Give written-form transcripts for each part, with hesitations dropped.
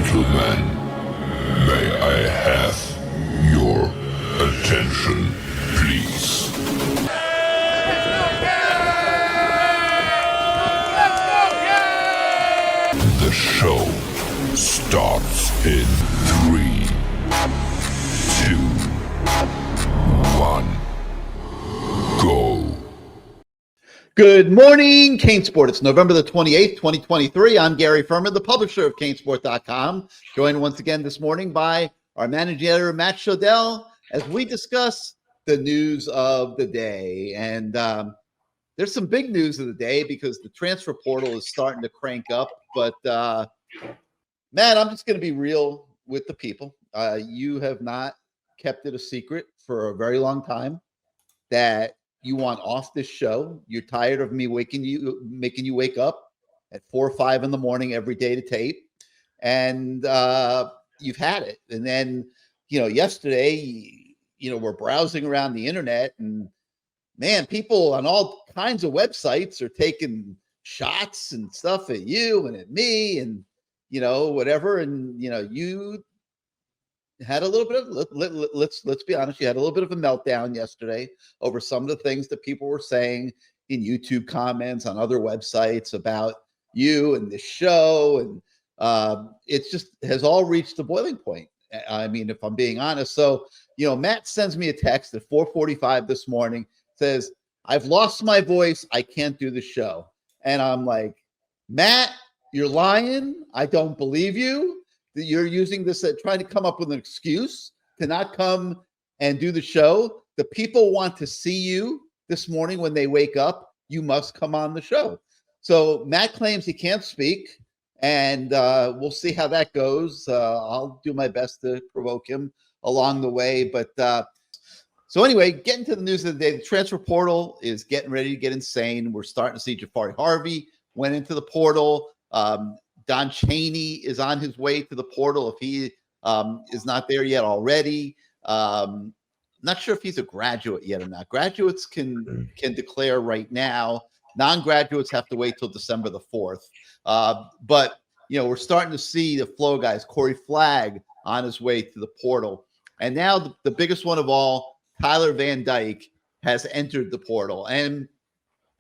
gentlemen, may I have your attention, please? The show starts in 3, 2, 1, go. Good morning, CaneSport. It's November the 28th, 2023. I'm Gary Ferman, the publisher of CaneSport.com, joined once again this morning by our managing editor, Matt Shodell, as we discuss the news of the day. And there's some big news of the day because the transfer portal is starting to crank up. But, Matt, I'm just going to be real with the people. You have not kept it a secret for a very long time that you want off this show. You're tired of me making you wake up at 4 or 5 in the morning every day to tape, and you've had it. And then, yesterday, we're browsing around the internet, and man, people on all kinds of websites are taking shots and stuff at you and at me, and whatever. And you had a little bit of let's be honest, you had a little bit of a meltdown yesterday over some of the things that people were saying in YouTube comments on other websites about you and this show, and it just has all reached the boiling point. I mean, if I'm being honest. So Matt sends me a text at 4:45 this morning, says, "I've lost my voice, I can't do the show." And I'm like, Matt, you're lying. I don't believe you. That you're using this, trying to come up with an excuse to not come and do the show. The people want to see you this morning when they wake up. You must come on the show. So Matt claims he can't speak, and we'll see how that goes. I'll do my best to provoke him along the way. But so anyway, getting to the news of the day, the transfer portal is getting ready to get insane. We're starting to see Jafari Harvey went into the portal. Don Chaney is on his way to the portal if he is not there yet already. Not sure if he's a graduate yet or not. Graduates can declare right now. Non-graduates have to wait till December the 4th. But we're starting to see the flow of guys. Corey Flagg on his way to the portal. And now the biggest one of all, Tyler Van Dyke, has entered the portal. And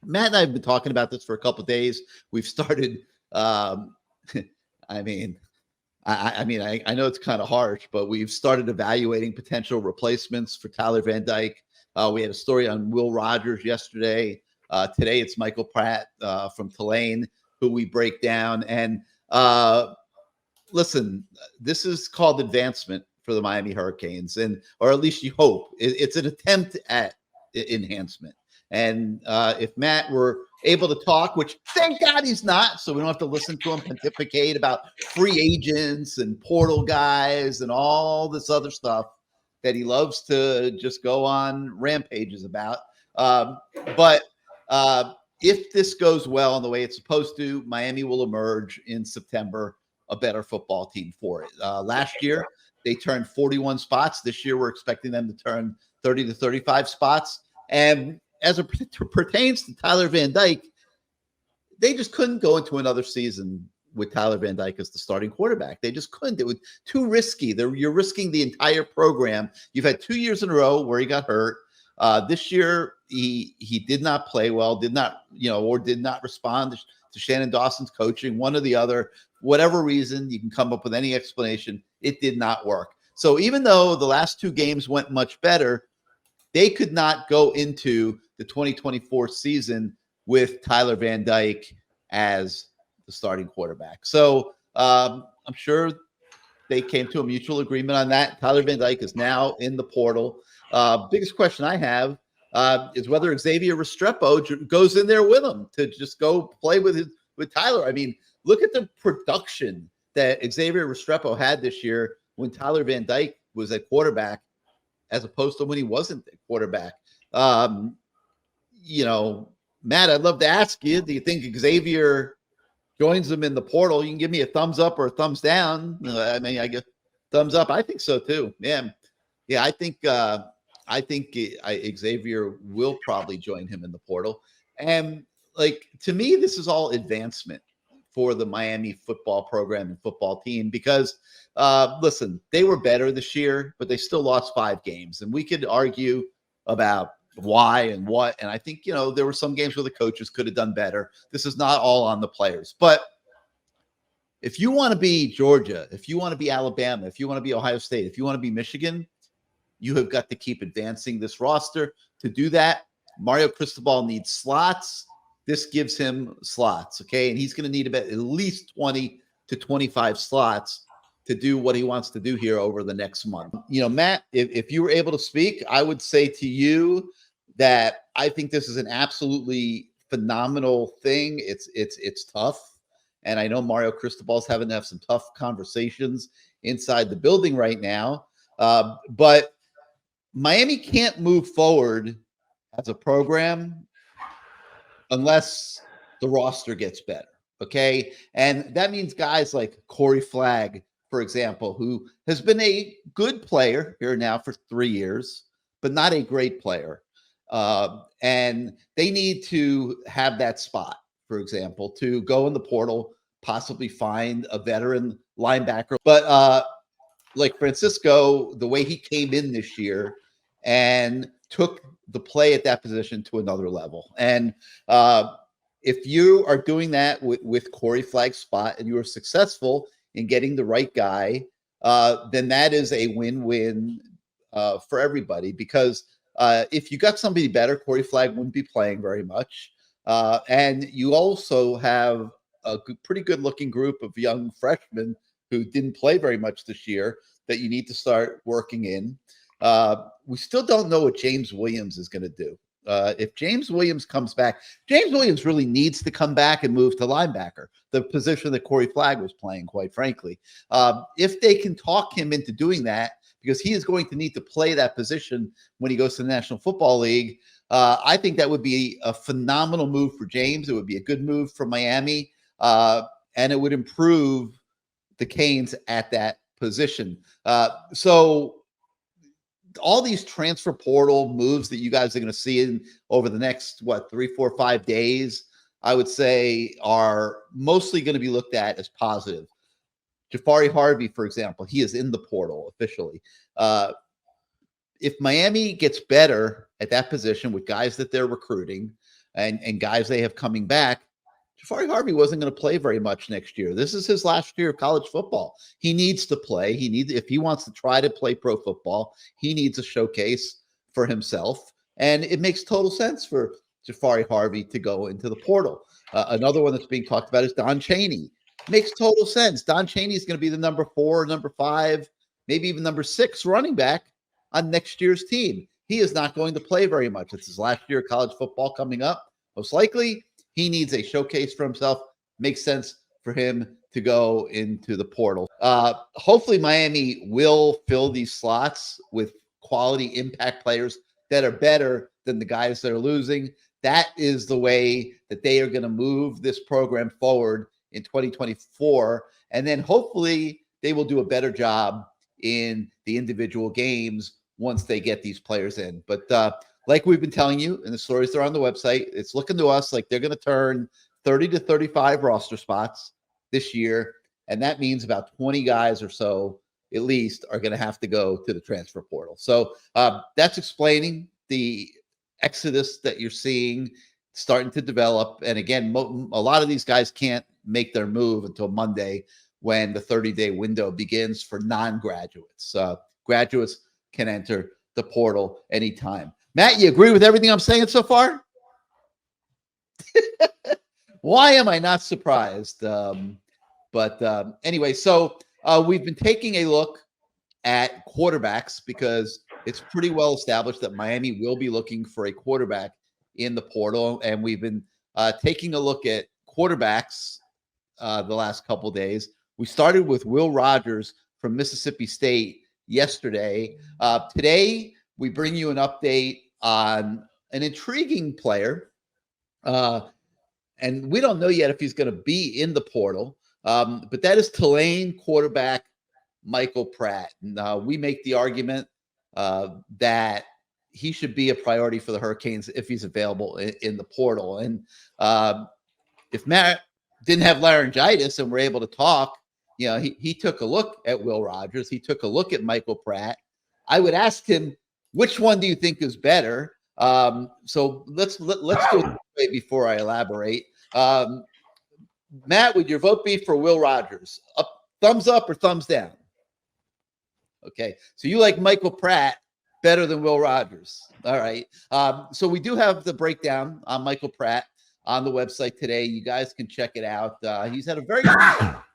Matt and I have been talking about this for a couple of days. We've started I know it's kind of harsh, but we've started evaluating potential replacements for Tyler Van Dyke. We had a story on Will Rogers yesterday. Today it's Michael Pratt from Tulane, who we break down. And listen, this is called advancement for the Miami Hurricanes, or at least you hope. It's an attempt at enhancement. And if Matt were able to talk, which thank God he's not, so we don't have to listen to him pontificate about free agents and portal guys and all this other stuff that he loves to just go on rampages about. But if this goes well in the way it's supposed to, Miami will emerge in September a better football team for it. Last year, they turned 41 spots. This year, we're expecting them to turn 30 to 35 spots. And as it pertains to Tyler Van Dyke, they just couldn't go into another season with Tyler Van Dyke as the starting quarterback. They just couldn't. It was too risky. You're risking the entire program. You've had 2 years in a row where he got hurt. This year, he did not play well, did not respond to Shannon Dawson's coaching, one or the other. Whatever reason, you can come up with any explanation. It did not work. So even though the last 2 games went much better, they could not go into the 2024 season with Tyler Van Dyke as the starting quarterback. So I'm sure they came to a mutual agreement on that. Tyler Van Dyke is now in the portal. Biggest question I have is whether Xavier Restrepo goes in there with him to just go play with Tyler. I mean, look at the production that Xavier Restrepo had this year when Tyler Van Dyke was at quarterback, as opposed to when he wasn't the quarterback. Matt, I'd love to ask you, do you think Xavier joins them in the portal? You can give me a thumbs up or a thumbs down. I guess thumbs up. I think so too. Yeah. I think Xavier will probably join him in the portal. And to me, this is all advancement for the Miami football program and football team because, listen, they were better this year, but they still lost 5 games. And we could argue about why and what. And I think, there were some games where the coaches could have done better. This is not all on the players. But if you want to be Georgia, if you want to be Alabama, if you want to be Ohio State, if you want to be Michigan, you have got to keep advancing this roster. To do that, Mario Cristobal needs slots. This gives him slots, okay? And he's going to need about at least 20 to 25 slots to do what he wants to do here over the next month. Matt, if you were able to speak, I would say to you that I think this is an absolutely phenomenal thing. It's tough. And I know Mario Cristobal's having to have some tough conversations inside the building right now. But Miami can't move forward as a program unless the roster gets better, okay? And that means guys like Corey Flagg, for example, who has been a good player here now for 3 years, but not a great player. And they need to have that spot, for example, to go in the portal, possibly find a veteran linebacker. But like Francisco, the way he came in this year and took the play at that position to another level. And if you are doing that with Corey Flagg's spot and you are successful in getting the right guy, then that is a win-win for everybody. Because if you got somebody better, Corey Flagg wouldn't be playing very much. And you also have a pretty good-looking group of young freshmen who didn't play very much this year that you need to start working in. We still don't know what James Williams is going to do. If James Williams comes back, James Williams really needs to come back and move to linebacker, the position that Corey Flagg was playing, quite frankly. If they can talk him into doing that, because he is going to need to play that position when he goes to the National Football League, I think that would be a phenomenal move for James. It would be a good move for Miami, and it would improve the Canes at that position. So all these transfer portal moves that you guys are going to see over the next, 3, 4, 5 days, I would say are mostly going to be looked at as positive. Jafari Harvey, for example, he is in the portal officially. If Miami gets better at that position with guys that they're recruiting and guys they have coming back, Jafari Harvey wasn't going to play very much next year. This is his last year of college football. He needs to play. If he wants to try to play pro football, he needs a showcase for himself. And it makes total sense for Jafari Harvey to go into the portal. Another one that's being talked about is Don Chaney. Makes total sense. Don Chaney is going to be the number 4, number 5, maybe even number 6 running back on next year's team. He is not going to play very much. It's his last year of college football coming up, most likely. He needs a showcase for himself. Makes sense for him to go into the portal. Hopefully, Miami will fill these slots with quality impact players that are better than the guys that are losing. That is the way that they are going to move this program forward in 2024. And then hopefully they will do a better job in the individual games once they get these players in. But like we've been telling you, and the stories are on the website, it's looking to us like they're going to turn 30 to 35 roster spots this year. And that means about 20 guys or so, at least, are going to have to go to the transfer portal. So that's explaining the exodus that you're seeing starting to develop. And again, a lot of these guys can't make their move until Monday when the 30-day window begins for non-graduates. Graduates can enter the portal anytime. Matt, you agree with everything I'm saying so far? Why am I not surprised? Anyway, so we've been taking a look at quarterbacks because it's pretty well established that Miami will be looking for a quarterback in the portal. And we've been taking a look at quarterbacks the last couple of days. We started with Will Rogers from Mississippi State yesterday. Today, we bring you an update on an intriguing player. And we don't know yet if he's going to be in the portal. But that is Tulane quarterback Michael Pratt. And we make the argument that he should be a priority for the Hurricanes if he's available in the portal. And if Matt didn't have laryngitis and were able to talk, he took a look at Will Rogers. He took a look at Michael Pratt. I would ask him, which one do you think is better? So let's go before I elaborate. Matt, would your vote be for Will Rogers? Thumbs up or thumbs down? Okay, so you like Michael Pratt better than Will Rogers. All right. So we do have the breakdown on Michael Pratt on the website today. You guys can check it out. He's had a very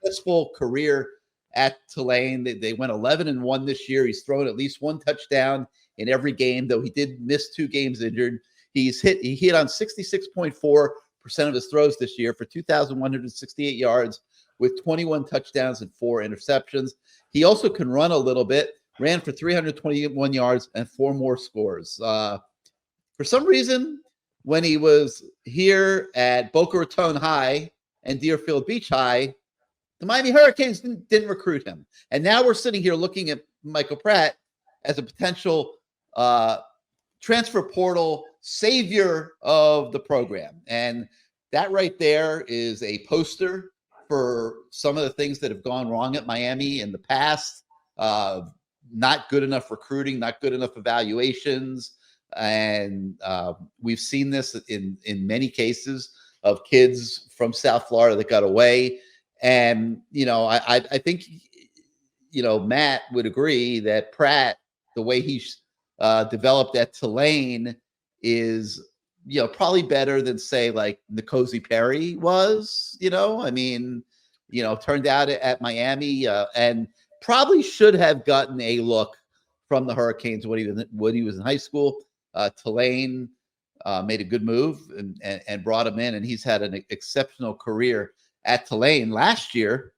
successful career at Tulane. They went 11-1 this year. He's thrown at least one touchdown in every game, though he did miss 2 games injured. He hit on 66.4% of his throws this year for 2,168 yards with 21 touchdowns and 4 interceptions. He also can run a little bit, ran for 321 yards and 4 more scores. For some reason, when he was here at Boca Raton High and Deerfield Beach High, the Miami Hurricanes didn't recruit him. And now we're sitting here looking at Michael Pratt as a potential transfer portal savior of the program. And that right there is a poster for some of the things that have gone wrong at Miami in the past. Not good enough recruiting, not good enough evaluations. And we've seen this in many cases of kids from South Florida that got away. And, I think, Matt would agree that Pratt, the way he's developed at Tulane is, probably better than, say, like N'Kosi Perry was, turned out at Miami and probably should have gotten a look from the Hurricanes when he was in high school. Tulane made a good move and brought him in, and he's had an exceptional career at Tulane. Last year,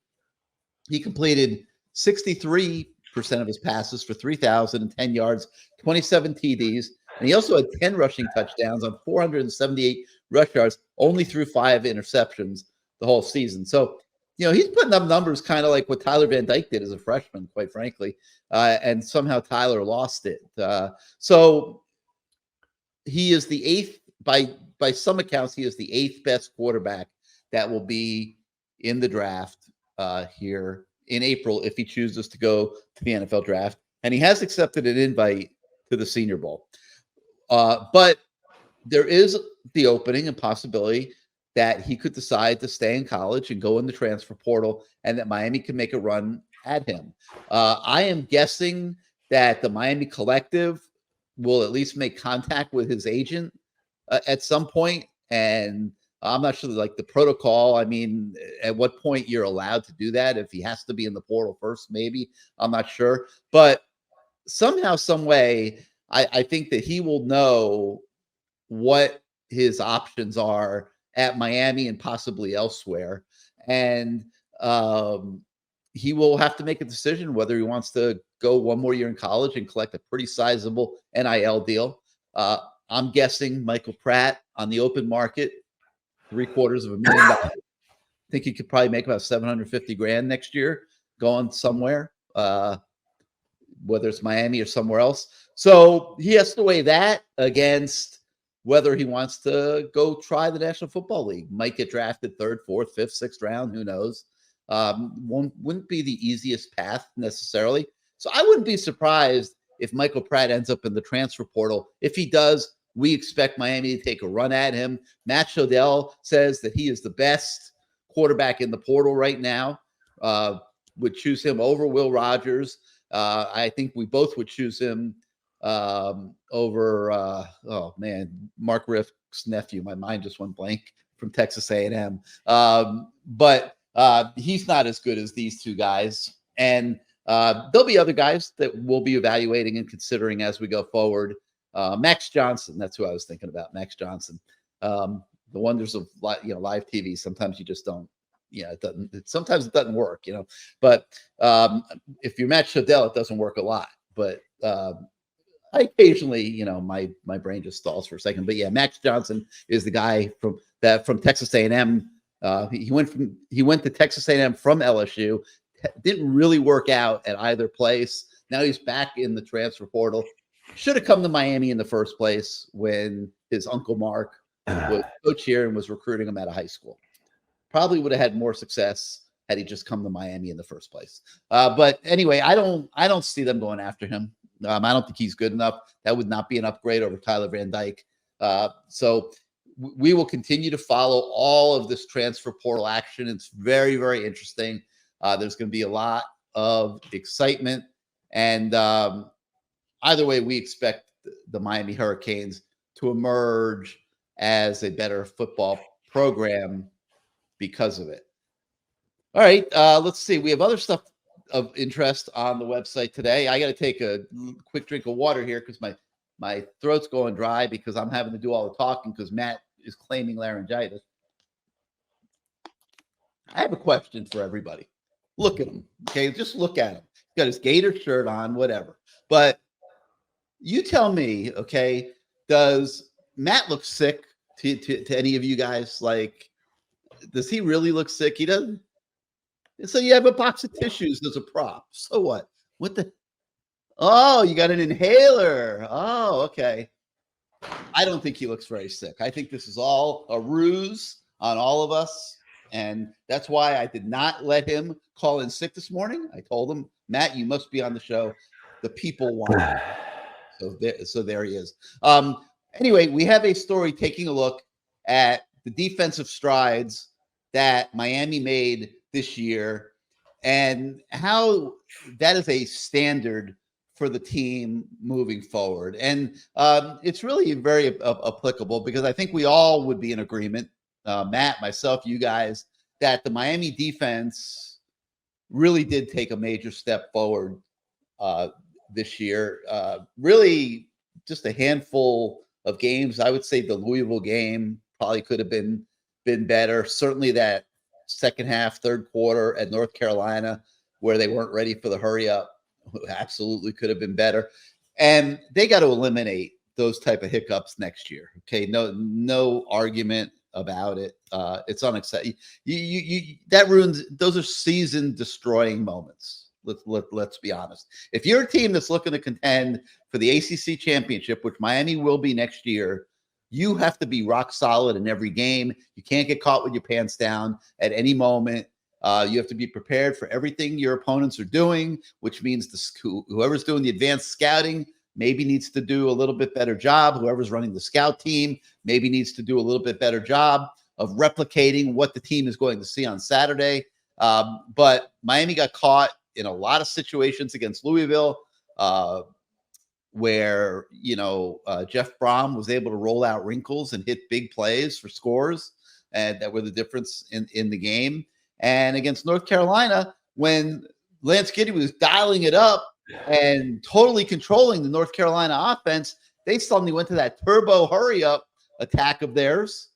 he completed 63% of his passes for 3,010 yards, 27 TDs, and he also had 10 rushing touchdowns on 478 rush yards, only threw 5 interceptions the whole season. So, he's putting up numbers kind of like what Tyler Van Dyke did as a freshman, quite frankly, and somehow Tyler lost it. So he is the 8th, by some accounts, he is the 8th best quarterback that will be in the draft here in April if he chooses to go to the NFL draft. And he has accepted an invite to the Senior Bowl. But there is the opening and possibility that he could decide to stay in college and go in the transfer portal, and that Miami can make a run at him. I am guessing that the Miami Collective will at least make contact with his agent at some point. And I'm not sure, like, the protocol. I mean, at what point you're allowed to do that, if he has to be in the portal first, maybe. I'm not sure. But somehow, some way, I think that he will know what his options are at Miami and possibly elsewhere. And he will have to make a decision whether he wants to go one more year in college and collect a pretty sizable NIL deal. I'm guessing Michael Pratt on the open market, $750,000. I think he could probably make about $750,000 next year going somewhere, whether it's Miami or somewhere else. So he has to weigh that against whether he wants to go try the National Football League. Might get drafted 3rd, 4th, 5th, 6th round. Who knows? Wouldn't be the easiest path necessarily. So I wouldn't be surprised if Michael Pratt ends up in the transfer portal. If he does, we expect Miami to take a run at him. Matt Shodell says that he is the best quarterback in the portal right now. Would choose him over Will Rogers. I think we both would choose him over Mark Riff's nephew. My mind just went blank, from Texas A&M. But he's not as good as these two guys. And there'll be other guys that we'll be evaluating and considering as we go forward. Max Johnson, that's who I was thinking about. Max Johnson. The wonders of live TV. Sometimes you just don't. Sometimes it doesn't work. But if you're Matt Shodell, it doesn't work a lot. But I occasionally, my brain just stalls for a second. But yeah, Max Johnson is the guy from Texas A&M. He went to Texas A&M from LSU. Didn't really work out at either place. Now he's back in the transfer portal. Should have come to Miami in the first place when his uncle Mark was coach here and was recruiting him out of high school. probably would have had more success had he just come to Miami in the first place. But anyway, I don't see them going after him. I don't think he's good enough. That would not be an upgrade over Tyler Van Dyke. So we will continue to follow all of this transfer portal action. It's very, very interesting. There's going to be a lot of excitement. And either way, we expect the Miami Hurricanes to emerge as a better football program because of it. All right, let's see. We have other stuff of interest on the website today. I got to take a quick drink of water here because my throat's going dry because I'm having to do all the talking because Matt is claiming laryngitis. I have a question for everybody. Look at him, okay? Just look at him. He's got his Gator shirt on, whatever. But you tell me, okay, does Matt look sick to any of you guys? Like, does he really look sick? He doesn't. So you have a box of tissues as a prop. So what? What the? Oh, you got an inhaler. Oh, okay. I don't think he looks very sick. I think this is all a ruse on all of us. And that's why I did not let him call in sick this morning. I told him, Matt, you must be on the show. The people want it. So there he is. Anyway, we have a story taking a look at the defensive strides that Miami made this year and how that is a standard for the team moving forward. And it's really very applicable because I think we all would be in agreement, Matt, myself, you guys, that the Miami defense really did take a major step forward this year. Really just a handful of games. I would say the Louisville game probably could have been better. Certainly that second half, third quarter at North Carolina, where they weren't ready for the hurry up, absolutely could have been better. And they got to eliminate those type of hiccups next year. Okay, no argument about it. It's unacceptable. That ruins. Those are season destroying moments. Let's be honest. If you're a team that's looking to contend for the ACC championship, which Miami will be next year, you have to be rock solid in every game. You can't get caught with your pants down at any moment. You have to be prepared for everything your opponents are doing, which means whoever's doing the advanced scouting maybe needs to do a little bit better job. Whoever's running the scout team maybe needs to do a little bit better job of replicating what the team is going to see on Saturday. But Miami got caught in a lot of situations against Louisville, where Jeff Brom was able to roll out wrinkles and hit big plays for scores, and that were the difference in the game. And against North Carolina, when Lance Giddy was dialing it up and totally controlling the North Carolina offense, they suddenly went to that turbo hurry up attack of theirs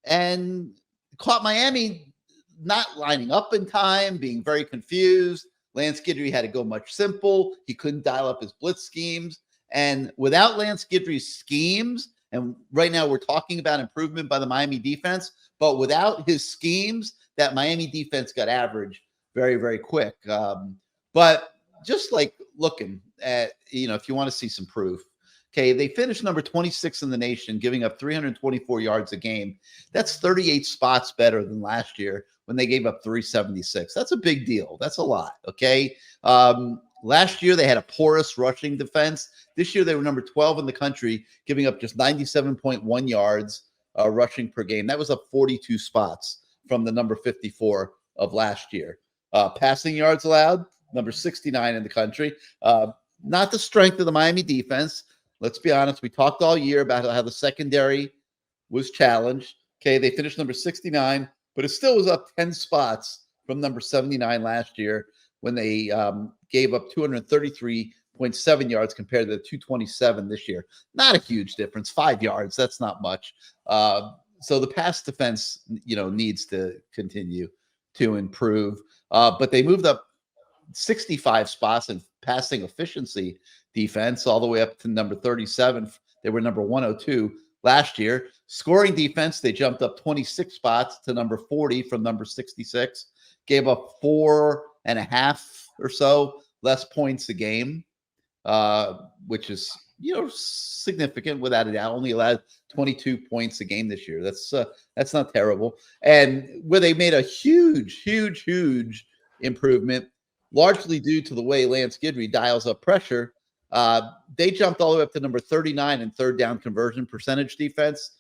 and caught Miami not lining up in time, being very confused. Lance Guidry had to go much simple. He couldn't dial up his blitz schemes. And without Lance Guidry's schemes, and right now we're talking about improvement by the Miami defense, but without his schemes, that Miami defense got average very, very quick. But just like looking at, if you want to see some proof, okay, they finished number 26 in the nation, giving up 324 yards a game. That's 38 spots better than last year when they gave up 376. That's a big deal. That's a lot, okay? Last year, they had a porous rushing defense. This year, they were number 12 in the country, giving up just 97.1 yards rushing per game. That was up 42 spots from the number 54 of last year. Passing yards allowed, number 69 in the country. Not the strength of the Miami defense. Let's be honest. We talked all year about how the secondary was challenged. Okay, they finished number 69, but it still was up 10 spots from number 79 last year when they gave up 233.7 yards compared to the 227 this year. Not a huge difference, 5 yards. That's not much. So the pass defense, needs to continue to improve. But they moved up 65 spots in passing efficiency defense, all the way up to number 37. They were number 102 last year. Scoring defense, they jumped up 26 spots to number 40 from number 66. Gave up 4.5 or so less points a game, which is significant without a doubt. Only allowed 22 points a game this year. That's not terrible. And where they made a huge improvement, largely due to the way Lance Guidry dials up pressure. They jumped all the way up to number 39 in third down conversion percentage defense.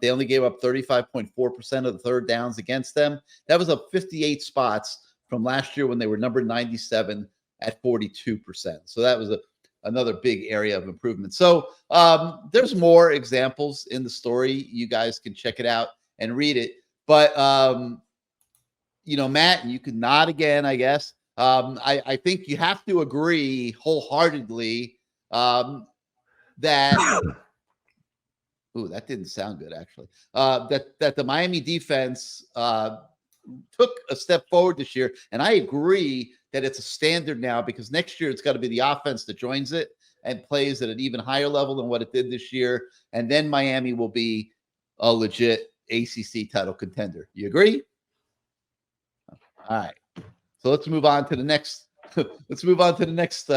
They only gave up 35.4% of the third downs against them. That was up 58 spots from last year when they were number 97 at 42%. So that was another big area of improvement. So there's more examples in the story. You guys can check it out and read it. But, Matt, you can nod again, I guess. I think you have to agree wholeheartedly that ooh, that didn't sound good, actually. That the Miami defense took a step forward this year, and I agree that it's a standard now because next year it's got to be the offense that joins it and plays at an even higher level than what it did this year, and then Miami will be a legit ACC title contender. You agree? All right. So let's move on to the next. Let's move on to the next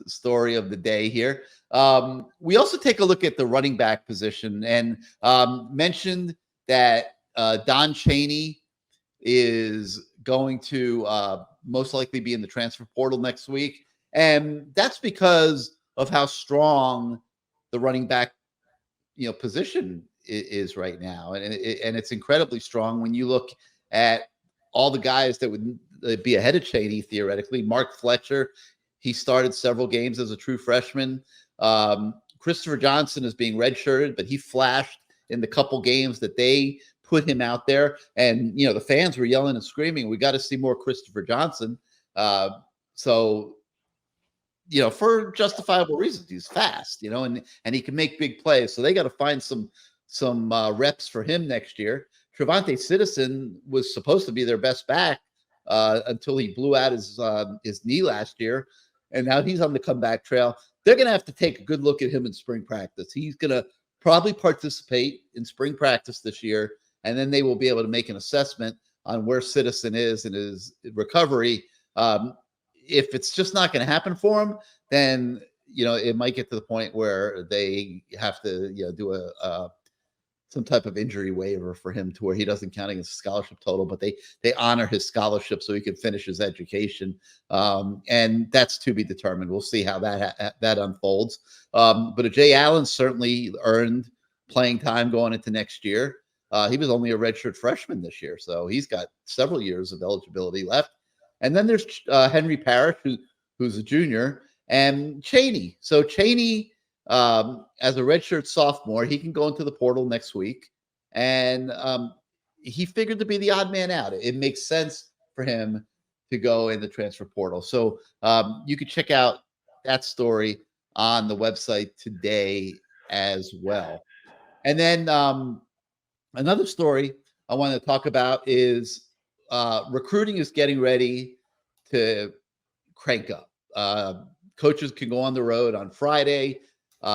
story of the day here. We also take a look at the running back position and mentioned that Don Chaney is going to most likely be in the transfer portal next week. And that's because of how strong the running back position is right now. And it's incredibly strong when you look at all the guys that would be ahead of Chaney, theoretically. Mark Fletcher, he started several games as a true freshman. Christopher Johnson is being redshirted, but he flashed in the couple games that they put him out there. And, the fans were yelling and screaming, we got to see more Christopher Johnson. So, for justifiable reasons, he's fast, and he can make big plays. So they got to find some reps for him next year. Trevante Citizen was supposed to be their best back until he blew out his knee last year, and now he's on the comeback trail. They're going to have to take a good look at him in spring practice. He's going to probably participate in spring practice this year, and then they will be able to make an assessment on where Citizen is in his recovery. If it's just not going to happen for him, then it might get to the point where they have to do some type of injury waiver for him to where he doesn't count against scholarship total, but they honor his scholarship so he can finish his education. And that's to be determined. We'll see how that unfolds. But Jay Allen certainly earned playing time going into next year. He was only a redshirt freshman this year, so he's got several years of eligibility left. And then there's Henry Parrish, who's a junior, and Chaney. So Chaney, as a redshirt sophomore, he can go into the portal next week, and he figured to be the odd man out. It makes sense for him to go in the transfer portal. So you can check out that story on the website today as well. And then another story I want to talk about is recruiting is getting ready to crank up. Coaches can go on the road on Friday.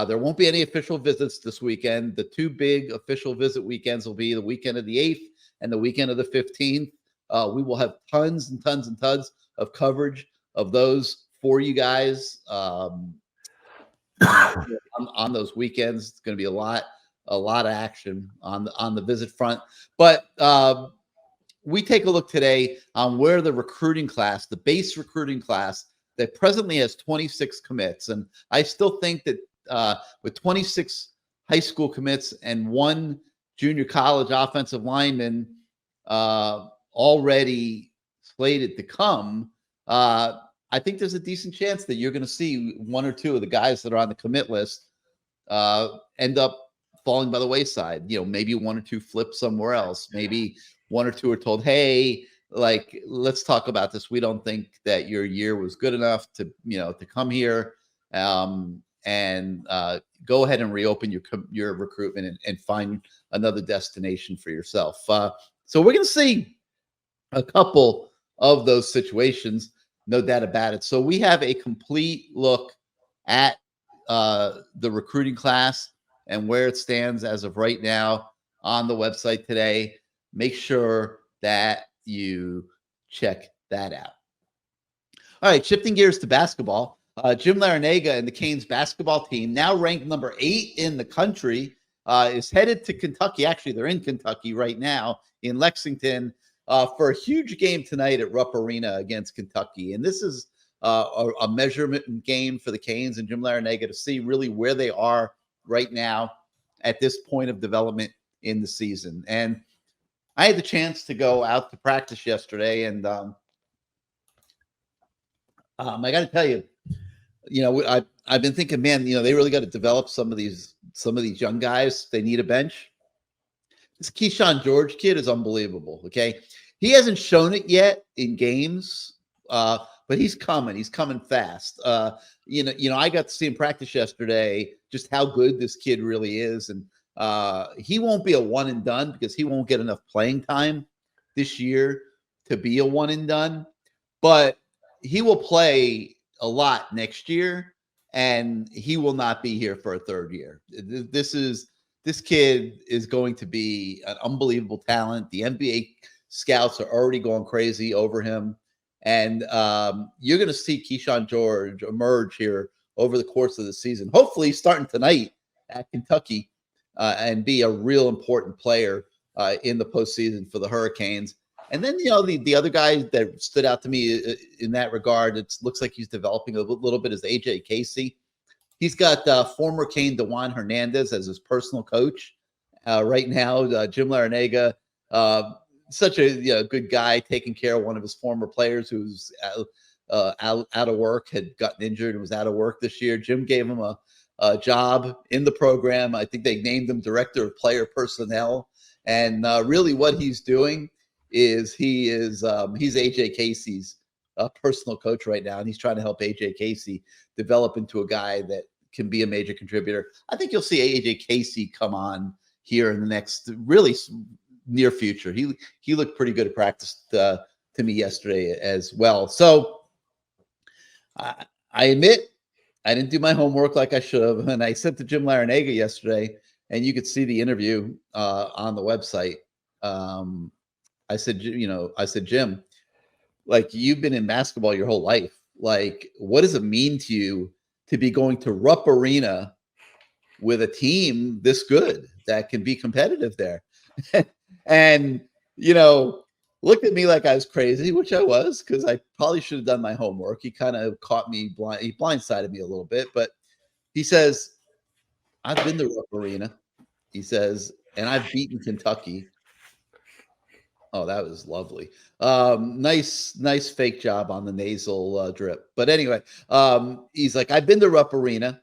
There won't be any official visits this weekend. The two big official visit weekends will be the weekend of the 8th and the weekend of the 15th. We will have tons and tons and tons of coverage of those for you guys on those weekends. It's going to be a lot of action on the visit front. But we take a look today on where the recruiting class, the base recruiting class that presently has 26 commits. And I still think that with 26 high school commits and one junior college offensive lineman already slated to come, I think there's a decent chance that you're going to see one or two of the guys that are on the commit list end up falling by the wayside. Maybe one or two flip somewhere else. Maybe one or two are told, hey, let's talk about this. We don't think that your year was good enough to come here. And go ahead and reopen your recruitment and find another destination for yourself. So we're going to see a couple of those situations, no doubt about it. So we have a complete look at the recruiting class and where it stands as of right now on the website today. Make sure that you check that out. All right, shifting gears to basketball. Jim Larinaga and the Canes basketball team, now ranked number 8 in the country, is headed to Kentucky. Actually, they're in Kentucky right now in Lexington for a huge game tonight at Rupp Arena against Kentucky. And this is a measurement game for the Canes and Jim Larinaga to see really where they are right now at this point of development in the season. And I had the chance to go out to practice yesterday, and I got to tell you, I've been thinking, man, they really got to develop some of these young guys. They need a bench. This Keyshawn George kid is unbelievable. Okay, he hasn't shown it yet in games, but he's coming. He's coming fast. I got to see him practice yesterday. Just how good this kid really is, and he won't be a one and done because he won't get enough playing time this year to be a one and done. But he will play a lot next year, and he will not be here for a third year. This kid is going to be an unbelievable talent. The NBA scouts are already going crazy over him. And you're going to see Keyshawn George emerge here over the course of the season. Hopefully starting tonight at Kentucky and be a real important player in the postseason for the Hurricanes. And then, the other guy that stood out to me in that regard, it looks like he's developing a little bit, is AJ Casey. He's got former Cane DeJuan Hernandez as his personal coach right now. Jim Larinaga, such a good guy, taking care of one of his former players who's out of work, had gotten injured and was out of work this year. Jim gave him a job in the program. I think they named him director of player personnel. And really what he's doing is he's AJ Casey's personal coach right now, and he's trying to help AJ Casey develop into a guy that can be a major contributor. I think you'll see AJ Casey come on here in the next really near future. He looked pretty good at practice to me yesterday as well. So I admit I didn't do my homework like I should have, and I sent to Jim Larinaga yesterday, and you could see the interview on the website. I said, Jim, like, you've been in basketball your whole life. Like, what does it mean to you to be going to Rupp Arena with a team this good that can be competitive there? And, looked at me like I was crazy, which I was, because I probably should have done my homework. He kind of caught me blind. He blindsided me a little bit, but he says, I've been to Rupp Arena. He says, and I've beaten Kentucky. Oh, that was lovely. Nice fake job on the nasal drip. But anyway, he's like, I've been to Rupp Arena,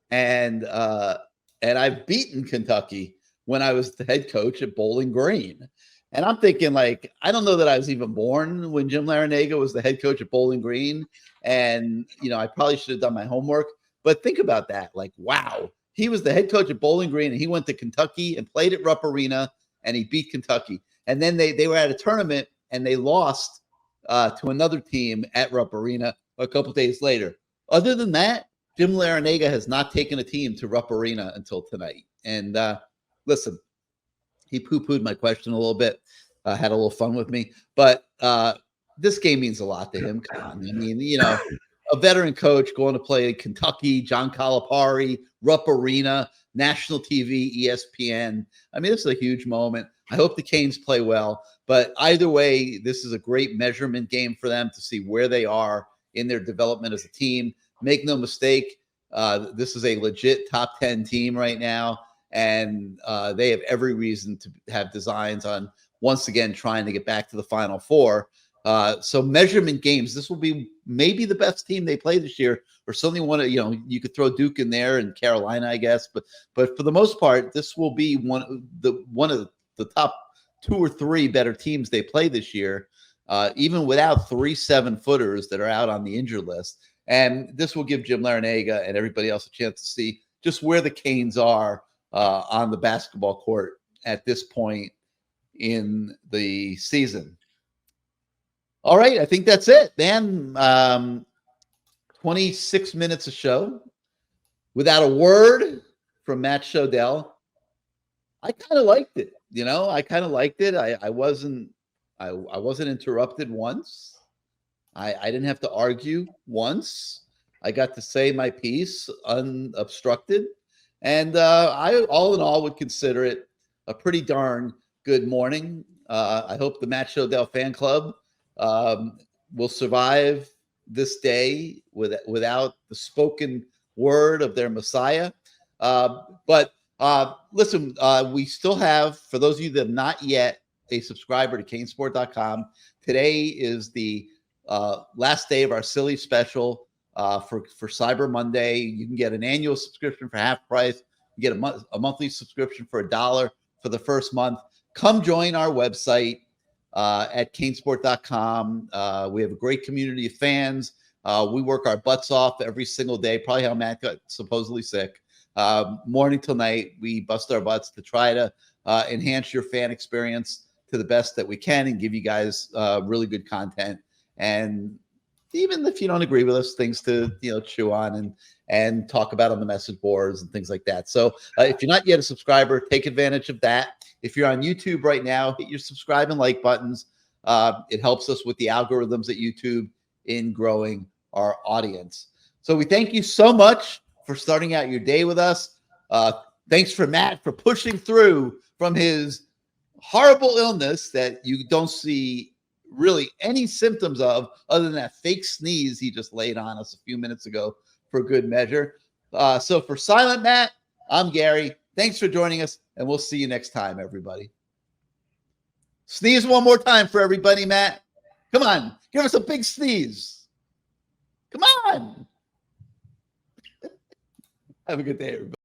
and I've beaten Kentucky when I was the head coach at Bowling Green. And I'm thinking, like, I don't know that I was even born when Jim Larinaga was the head coach at Bowling Green. And, I probably should have done my homework. But think about that. Like, wow. He was the head coach at Bowling Green, and he went to Kentucky and played at Rupp Arena, and he beat Kentucky. And then they were at a tournament, and they lost to another team at Rupp Arena a couple days later. Other than that, Jim Larinaga has not taken a team to Rupp Arena until tonight. And listen, he poo-pooed my question a little bit, had a little fun with me. But this game means a lot to him. Come on. I mean, a veteran coach going to play Kentucky, John Calipari, Rupp Arena, national TV, ESPN. I mean, this is a huge moment. I hope the Canes play well, but either way, this is a great measurement game for them to see where they are in their development as a team. Make no mistake, this is a legit top 10 team right now, and they have every reason to have designs on once again trying to get back to the Final Four. So measurement games, this will be maybe the best team they play this year, or certainly one of, you could throw Duke in there and Carolina, I guess, but for the most part, this will be one of the top 2 or 3 better teams they play this year, even without 3 7-footers that are out on the injured list. And this will give Jim Larinaga and everybody else a chance to see just where the Canes are on the basketball court at this point in the season. All right, I think that's it, man. 26 minutes of show without a word from Matt Shodell. I kind of liked it. I kind of liked it. I wasn't interrupted once. I didn't have to argue once. I got to say my piece unobstructed. And I, all in all, would consider it a pretty darn good morning. I hope the Matt Shodell fan club will survive this day without the spoken word of their Messiah. But listen, we still have, for those of you that have not yet a subscriber to CaneSport.com, today is the last day of our silly special for Cyber Monday. You can get an annual subscription for half price. You get a monthly subscription for $1 for the first month. Come join our website at CaneSport.com. We have a great community of fans. We work our butts off every single day. Probably how Matt got supposedly sick. Morning till night, we bust our butts to try to enhance your fan experience to the best that we can and give you guys really good content. And even if you don't agree with us, things to chew on and talk about on the message boards and things like that. So if you're not yet a subscriber, take advantage of that. If you're on YouTube right now, hit your subscribe and like buttons. It helps us with the algorithms at YouTube in growing our audience. So we thank you so much for starting out your day with us. Thanks for Matt for pushing through from his horrible illness that you don't see really any symptoms of other than that fake sneeze he just laid on us a few minutes ago for good measure. So for Silent Matt, I'm Gary. Thanks for joining us, and we'll see you next time, everybody. Sneeze one more time for everybody, Matt. Come on, give us a big sneeze. Come on. Have a good day, everybody.